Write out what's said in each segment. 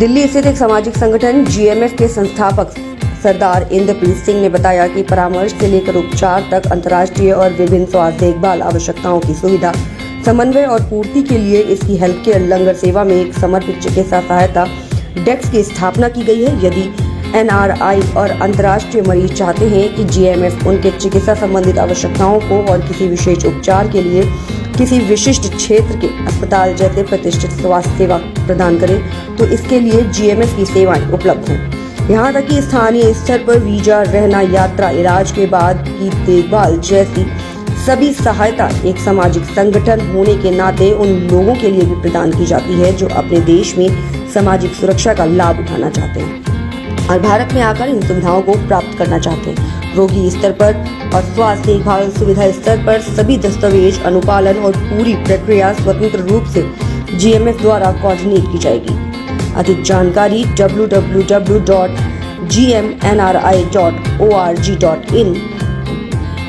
दिल्ली स्थित एक सामाजिक संगठन जीएमएफ के संस्थापक सरदार इंद्रप्रीत सिंह ने बताया कि परामर्श से लेकर उपचार तक अंतर्राष्ट्रीय और विभिन्न स्वास्थ्य देखभाल आवश्यकताओं की सुविधा, समन्वय और पूर्ति के लिए इसकी हेल्थ केयर लंगर सेवा में एक समर्पित चिकित्सा सहायता डेस्क की स्थापना की गई है। यदि एनआरआई और अंतर्राष्ट्रीय मरीज चाहते हैं कि जीएमएफ उनके चिकित्सा संबंधित आवश्यकताओं को और किसी विशेष उपचार के लिए किसी विशिष्ट क्षेत्र के अस्पताल जैसे प्रतिष्ठित स्वास्थ्य सेवा प्रदान करे, तो इसके लिए जीएमएफ की सेवाएं उपलब्ध हैं। यहाँ तक कि स्थानीय स्तर पर वीजा, रहना, यात्रा, इलाज के बाद की देखभाल जैसी सभी सहायता एक सामाजिक संगठन होने के नाते उन लोगों के लिए भी प्रदान की जाती है जो अपने देश में सामाजिक सुरक्षा का लाभ उठाना चाहते हैं और भारत में आकर इन सुविधाओं को प्राप्त करना चाहते हैं। रोगी स्तर पर और स्वास्थ्य देखभाल सुविधा स्तर पर सभी दस्तावेज, अनुपालन और पूरी प्रक्रिया स्वतंत्र रूप से जीएमएफ द्वारा कोऑर्डिनेट की जाएगी। अधिक जानकारी www.gmnri.org.in,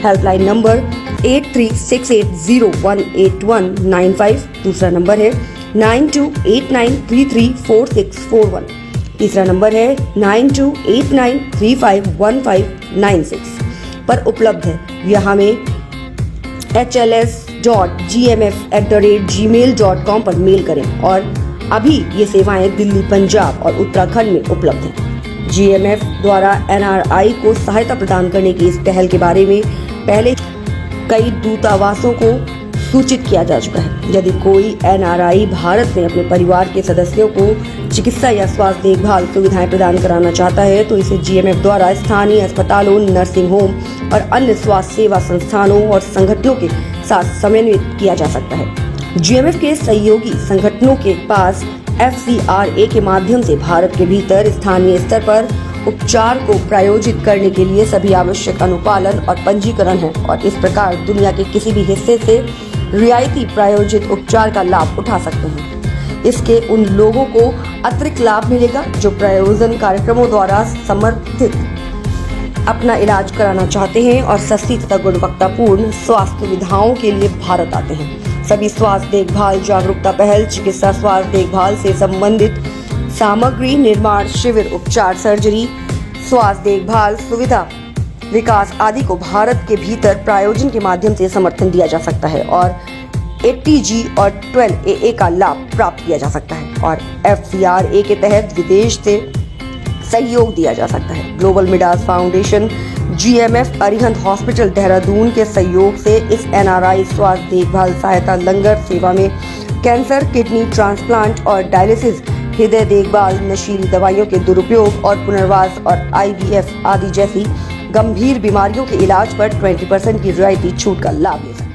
हेल्पलाइन नंबर 8368018195, दूसरा नंबर है 9289334641, तीसरा नंबर है 9289351596 पर उपलब्ध है। यह हमें hls.gmf@gmail.com पर मेल करें और अभी ये सेवाएं दिल्ली, पंजाब और उत्तराखंड में उपलब्ध हैं। जीएमएफ द्वारा एनआरआई को सहायता प्रदान करने की इस पहल के बारे में पहले कई दूतावासों को सूचित किया जा चुका है। यदि कोई एनआरआई भारत में अपने परिवार के सदस्यों को चिकित्सा या स्वास्थ्य देखभाल सुविधाएं प्रदान कराना चाहता है तो इसे जीएमएफ द्वारा स्थानीय अस्पतालों, नर्सिंग होम और अन्य स्वास्थ्य सेवा संस्थानों और संगठनों के साथ समन्वित किया जा सकता है। जीएमएफ के सहयोगी संगठनों के पास FCRA के माध्यम से भारत के भीतर स्थानीय स्तर पर उपचार को प्रायोजित करने के लिए सभी आवश्यक अनुपालन और पंजीकरण है और इस प्रकार दुनिया के किसी भी हिस्से से रियायती प्रायोजित उपचार का लाभ उठा सकते हैं। इसके उन लोगों को अतिरिक्त लाभ मिलेगा जो प्रायोजन कार्यक्रमों द्वारा समर्थित अपना इलाज कराना चाहते हैं और सस्ती तथा गुणवत्तापूर्ण स्वास्थ्य सुविधाओं के लिए भारत आते हैं। सभी स्वास्थ्य देखभाल जागरूकता पहल, चिकित्सा स्वास्थ्य देखभाल से संबंधित सामग्री, निर्माण, शिविर, उपचार, सर्जरी, स्वास्थ्य देखभाल सुविधा विकास आदि को भारत के भीतर प्रायोजन के माध्यम से समर्थन दिया जा सकता है और 80G और 12AA का लाभ प्राप्त किया जा सकता है और FCRA के तहत विदेश से सहयोग दिया जा सकता है। Global Midas foundation, GMF, Arihant hospital Dehradun के सहयोग से इस एनआरआई स्वास्थ्य देखभाल सहायता लंगर सेवा में कैंसर, किडनी ट्रांसप्लांट और डायलिसिस, हृदय देखभाल, नशीली दवाइयों के दुरुपयोग और पुनर्वास और IVF आदि जैसी गंभीर बीमारियों के इलाज पर 20% की रियायती छूट का लाभ ले सकते हैं।